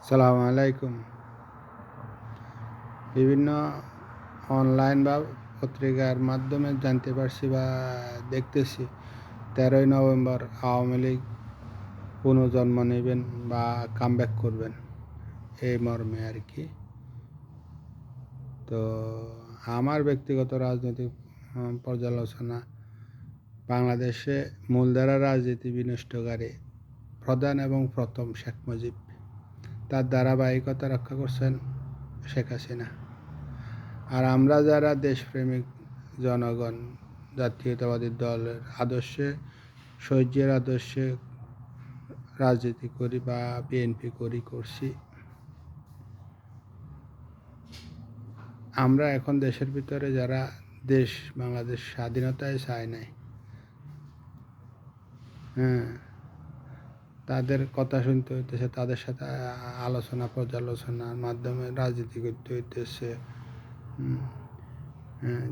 সালামু আলাইকুম। বিভিন্ন অনলাইন বা পত্রিকার মাধ্যমে জানতে পারছি বা দেখতেছি 13ই নভেম্বর আওয়ামী লীগ পুনর্জন্ম নেবেন বা কামব্যাক করবেন, এই মর্মে আর কি। তো আমার ব্যক্তিগত রাজনৈতিক পর্যালোচনা, বাংলাদেশে মূলধারা রাজনীতি বিনষ্টকারী প্রধান এবং প্রথম শেখ মুজিব, তার ধারাবাহিকতা রক্ষা করছেন শেখ হাসিনা। আর আমরা যারা দেশপ্রেমিক জনগণ, জাতীয়তাবাদী দলের আদর্শে, শহীদের আদর্শে রাজনীতি করি বা বিএনপি করছি, আমরা এখন দেশের ভিতরে যারা বাংলাদেশ স্বাধীনতায় চায় নাই, তাদের কথা শুনতে হইতেছে, তাদের সাথে আলোচনা পর্যালোচনার মাধ্যমে রাজনীতি করতে হইতেছে।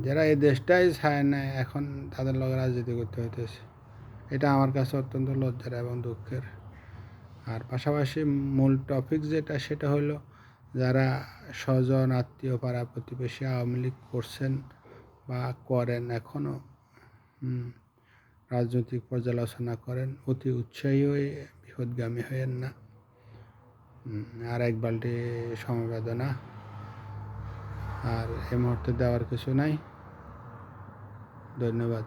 যারা এই দেশটাই চায় না, এখন তাদের লগে রাজনীতি করতে হইতেছে। এটা আমার কাছে অত্যন্ত লজ্জার এবং দুঃখের। আর পাশাপাশি মূল টপিক সেটা হলো, যারা স্বজন, আত্মীয়, পাড়া প্রতিবেশী আওয়ামী লীগ করছেন বা করেন, এখনও রাজনৈতিক পর্যালোচনা করেন, অতি উৎসাহী হয়ে বিপদগামী হয়েন না। আর এক বালতি সমবেদনা, আর এই মুহূর্তে দেওয়ার কিছু নাই। ধন্যবাদ।